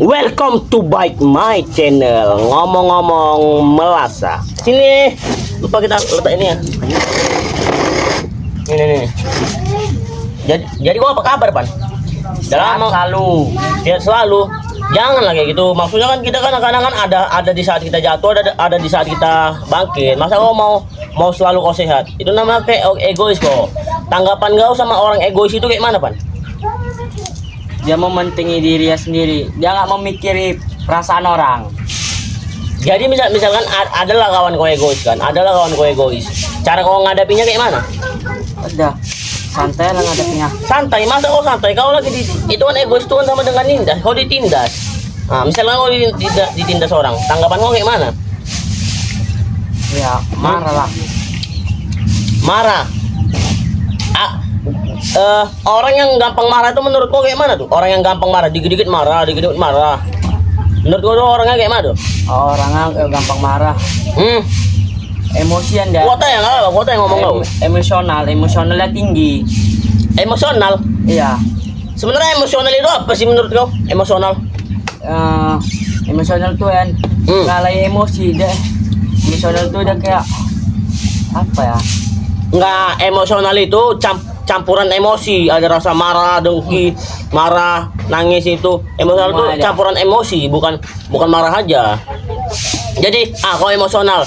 Welcome to Bike My Channel. Ngomong-ngomong melasa. Sini, lupa kita letak ini ya. Ini. Jadi gua apa kabar, Pan? Dalam selalu. Sehat selalu. Jangan lah kayak gitu. Maksudnya kan kita kan kadang-kadang ada di saat kita jatuh, ada di saat kita bangkit. Masa kau mau selalu kau sehat? Itu namanya kayak egois kok. Tanggapan kau sama orang egois itu kayak mana, Pan? Dia mementingi dirinya sendiri, dia nggak memikiri perasaan orang. Jadi misalkan adalah kawan kau egois kan, adalah kawan kau egois. Cara kau ngadapinya kayak mana? Udah santai lah ngadepnya. Santai, masa kau santai? Kau lagi itu kan egois itu kan sama dengan nindas. Kau ditindas. Nah, misalnya kau ditindas orang, tanggapan kau kayak mana? Ya marah lah. Marah. Orang yang gampang marah itu menurut kau kayak mana tuh? Orang yang gampang marah, dikit-dikit marah, dikit-dikit marah. Menurut kau tuh orangnya kayak mana tuh? Orangnya gampang marah. Emosian dia. Kuota yang apa? Kuota yang ngomong kau. Emosionalnya tinggi. Emosional. Iya. Sebenarnya emosional itu apa sih menurut kau? Emosional. Emosional tuh kan ngalai emosi deh. Emosional tuh udah kayak apa ya? Nggak, emosional itu campuran emosi, ada rasa marah, dengki, marah, nangis itu. Emosional itu campuran emosi, bukan marah aja. Jadi, kalau emosional,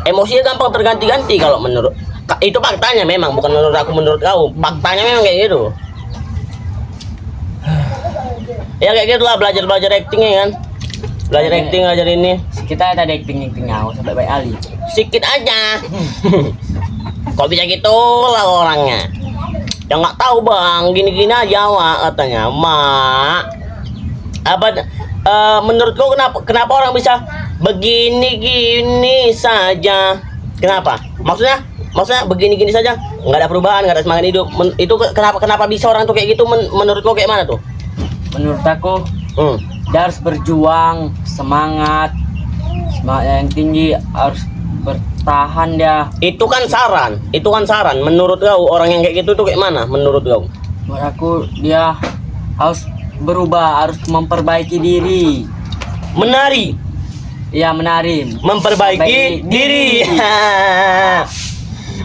emosinya gampang terganti-ganti kalau menurut itu faktanya memang, bukan menurut aku, menurut kau. Faktanya memang kayak gitu. Ya kayak gitulah, belajar acting ya kan. Belajar acting, ajar ini. Kita ada acting aku sampai baik Ali. Sikit aja. Kok bisa gitu lah orangnya. Yang nggak tahu bang, gini-gini aja mak katanya. Mak, apa? Menurut kau kenapa orang bisa begini-gini saja? Kenapa? Maksudnya begini-gini saja? Nggak ada perubahan, nggak ada semangat hidup. Itu kenapa bisa orang tuh kayak gitu? Menurut kau kayak mana tuh? Menurut aku, dia harus berjuang, semangat yang tinggi, harus bertahan dia. Itu kan saran. Menurut kau orang yang kayak gitu tuh kayak mana? Menurut kau? Menurut aku dia harus berubah, harus memperbaiki diri. Menari. Iya menari. Memperbaiki diri.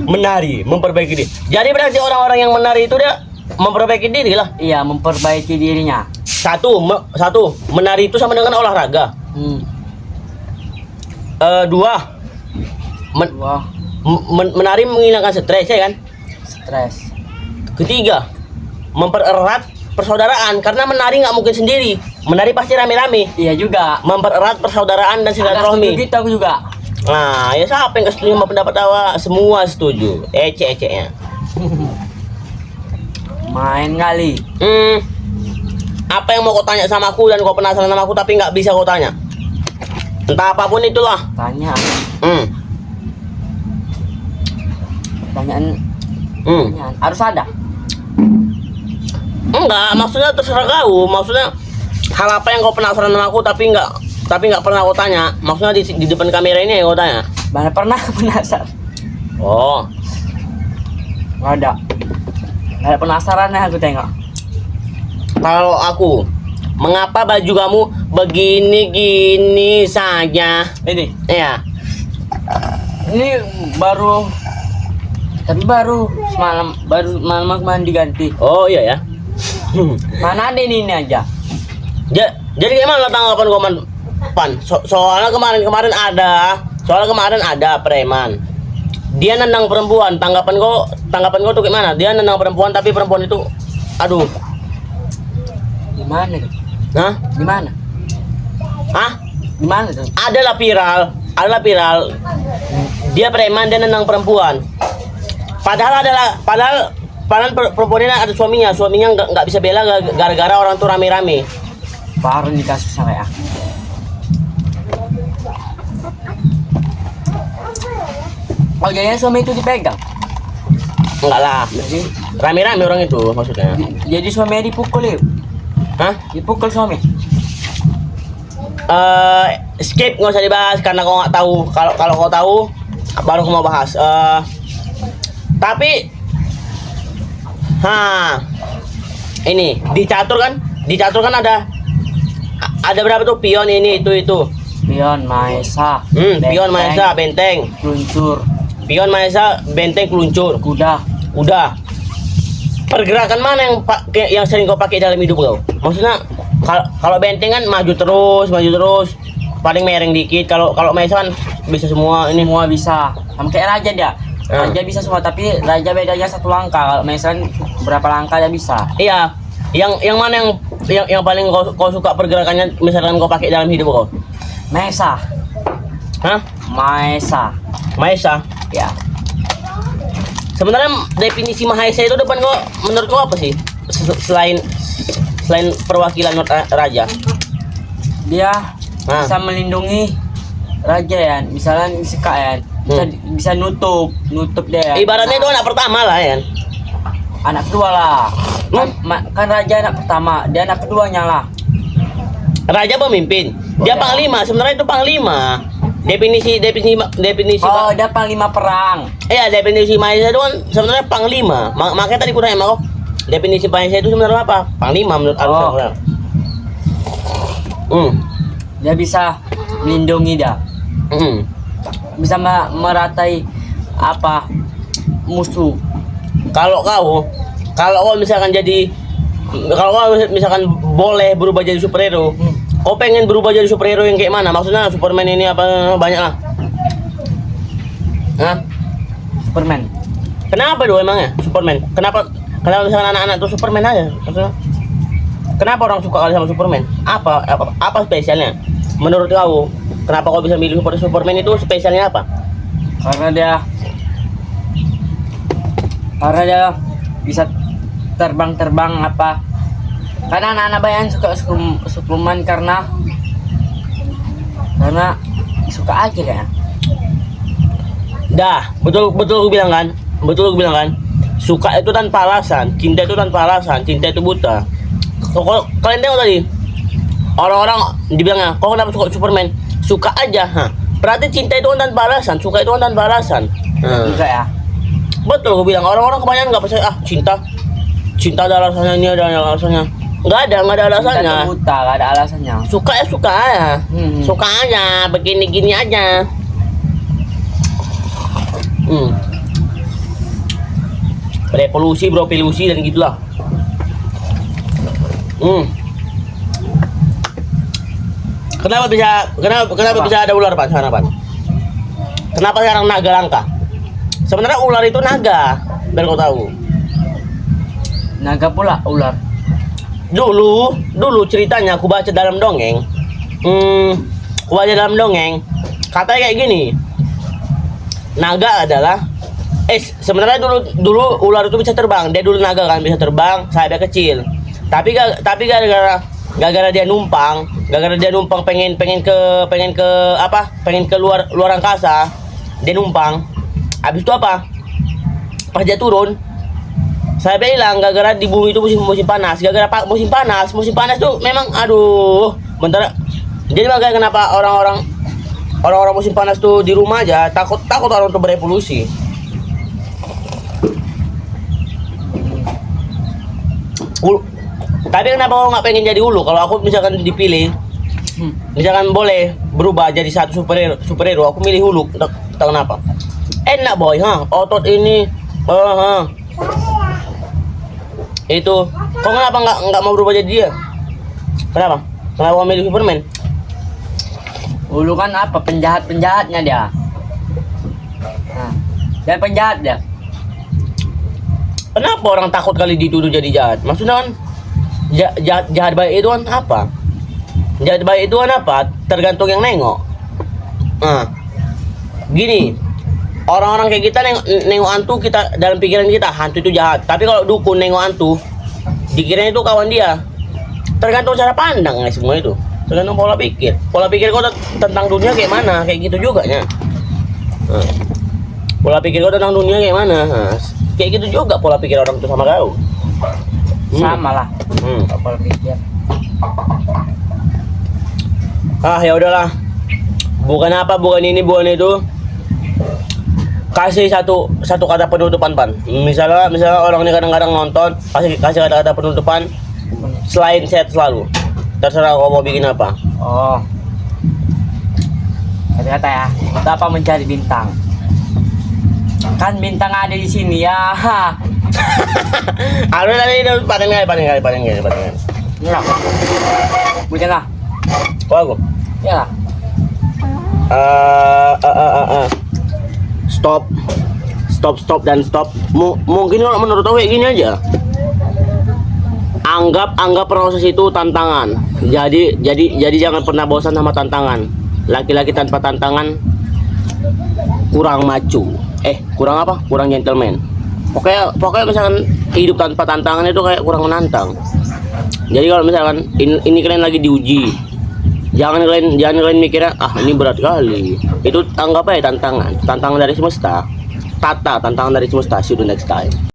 Menari, memperbaiki diri. Jadi berarti orang-orang yang menari itu dia memperbaiki diri lah. Iya, memperbaiki dirinya. Satu, menari itu sama dengan olahraga. Dua, menari menghilangkan stres ya kan? Stres. Ketiga, mempererat persaudaraan karena menari nggak mungkin sendiri. Menari pasti rame-rame. Iya juga. Mempererat persaudaraan dan silaturahmi. Gitu aku juga. Nah, ya siapa yang nggak setuju sama pendapat awak? Semua setuju. Ece-ecenya. Main kali. Apa yang mau kau tanya sama aku dan kau penasaran sama aku tapi nggak bisa kau tanya? Entah apapun itulah. Tanya. Pertanyaan. Harus ada. Enggak, maksudnya terserah kau. Maksudnya hal apa yang kau penasaran sama aku tapi nggak pernah kau tanya. Maksudnya di depan kamera ini yang kau tanya. Mana pernah penasaran? Oh, Nggak ada. Nggak ada penasaran ya aku tengok. kalau aku, mengapa baju kamu begini-gini saja? Ini. Ya. Ini baru semalam aku mandi ganti. Oh iya ya. Mana ada ini aja. Jadi gimana tanggapan kau Pan? Soalnya kemarin ada preman. Dia nendang perempuan. Tanggapan kau tuh gimana? Dia nendang perempuan tapi perempuan itu aduh. Gimana tuh? Hah? Gimana? Hah? Gimana tuh? Adalah viral. Dia preman, dia nendang perempuan. Padahal perempuan ini ada suaminya nggak bisa bela gara-gara orang tuh rame-rame. Baru nih kasusnya kayak. Oh jadinya suami itu dipegang? Enggak lah, rame-rame orang itu maksudnya. Jadi suaminya dipukul ya? Hah? Dipukul suami? Skip, nggak usah dibahas karena kau nggak tahu. Kalau kau tahu baru aku mau bahas. Tapi ini di catur kan ada ada berapa tuh pion ini itu. Pion, Maesa, Pion, Maesa, benteng. Peluncur, Pion, Maesa, benteng, keluncur. kuda. Udah. Pergerakan mana yang sering kau pakai dalam hidup kau? Maksudnya kalau benteng kan maju terus, paling mereng dikit. Kalau Maesa kan bisa semua ini. Semua bisa. Sama kayak raja dia. Raja bisa semua, tapi raja bedanya satu langkah. Kalau misalnya berapa langkah dia bisa. Iya. Yang mana yang paling kau suka pergerakannya misalkan kau pakai dalam hidup kau? Maesa. Hah? Maesa. Maesa. Ya. Sebenarnya definisi Mahesa itu depan kau menurut kau apa sih? Selain perwakilan raja. Dia Nah. bisa melindungi raja ya. Misalnya Sika ya. Bisa nutup dia ya. Ibaratnya itu anak pertama lah ya. Anak kedua lah. Kan raja anak pertama, dia anak keduanya lah. Raja pemimpin. Dia ya. panglima, sebenarnya itu panglima. Definisi Oh, dia panglima perang. Iya, definisi Mahesa itu kan sebenarnya panglima. Makanya tadi kurang emang definisi Mahesa itu sebenarnya apa? Panglima menurut aku. Dia bisa melindungi dia. Bisa meratai apa musuh. Kalau kau misalkan boleh berubah jadi superhero, kau pengen berubah jadi superhero yang kayak mana? Maksudnya Superman ini apa banyak lah? Hah? Superman. Kenapa dong emangnya Superman? Kenapa misalkan anak-anak tuh Superman aja? Maksudnya, kenapa orang suka kali sama Superman? Apa spesialnya? Menurut kau, kenapa kau bisa milih Superman itu spesialnya apa? Karena dia bisa terbang apa? Karena anak-anak bayan suka Superman karena suka aja ya. Dah, betul gue bilang kan? Suka itu tanpa alasan, cinta itu tanpa alasan, cinta itu buta. Kalian tengok tadi, orang-orang dibilangnya, kau kenapa suka Superman? Suka aja, berarti cinta itu kan tanpa alasan, suka itu kan tanpa alasan. Juga ya. Betul gue bilang, orang-orang kebanyakan nggak percaya, cinta ada alasannya, ini ada alasannya. Nggak ada alasannya. Cinta itu buta, nggak ada alasannya. Suka ya suka aja, suka aja, begini-gini aja. Revolusi dan gitulah. Kenapa bisa ada ular, Pak? Sana, Pak. Kenapa sekarang naga langka? Sebenarnya ular itu naga, biar kau tahu. Naga pula ular. Dulu ceritanya aku baca dalam dongeng. Katanya kayak gini. Naga adalah sebenarnya dulu ular itu bisa terbang. Dia dulu naga kan bisa terbang, sayapnya kecil. Tapi gara-gara dia numpang pengen ke luar angkasa. Dia numpang. Habis itu apa? Pas dia turun, sayapnya hilang gara-gara di bumi itu musim panas. Gara-gara musim panas tuh memang bentar. Jadi makanya kenapa orang-orang musim panas tuh di rumah aja, takut orang tuh berevolusi. Tapi kenapa aku nggak pengen jadi ulu? Kalau aku misalkan dipilih, misalkan boleh berubah jadi satu superhero, aku milih hulu. Tahu kenapa? Enak boy, otot ini, itu. Kok kenapa nggak mau berubah jadi dia? Kenapa mau milih Superman? Hulu kan apa? Penjahatnya dia. Dia penjahat dia. Kenapa orang takut kali dituduh jadi jahat? Maksudnya kan jahat baik itu kan apa? Jahat baik itu kan apa? Tergantung yang nengok. Gini, orang-orang kayak kita nengok hantu, kita dalam pikiran kita hantu itu jahat. Tapi kalau dukun nengok hantu, dikiranya itu kawan dia. Tergantung cara pandang semua itu. Tergantung pola pikir kau tentang dunia kayak mana, kayak gitu juga nya. Pola pikir kau tentang dunia kayak mana, kayak gitu juga pola pikir orang itu sama kau. Sama lah. Pola pikir. Ya udahlah. Bukan ini, bukan itu. Kasih satu kata penutupan, Pan. Misalnya orang ini kadang-kadang nonton, kasih kata-kata penutupan selain sehat selalu. Terserah kau mau bikin apa. Oh. Kata-kata ya, untuk apa mencari bintang? Kan bintang ada di sini ya. Aduh tadi itu panen kali. Enggak. Bukan lah. Oh aku. Ya lah. Stop dan stop. Mungkin kalau menurut aku kayak gini aja. Anggap proses itu tantangan. Jadi jangan pernah bosan sama tantangan. Laki-laki tanpa tantangan kurang macu. Kurang apa? Kurang gentleman. Pokoknya misalkan hidup tanpa tantangan itu kayak kurang menantang. Jadi kalau misalkan ini kalian lagi diuji, jangan kalian mikirnya ini berat kali. Itu anggap aja tantangan dari semesta. Tantangan dari semesta. See you the next time.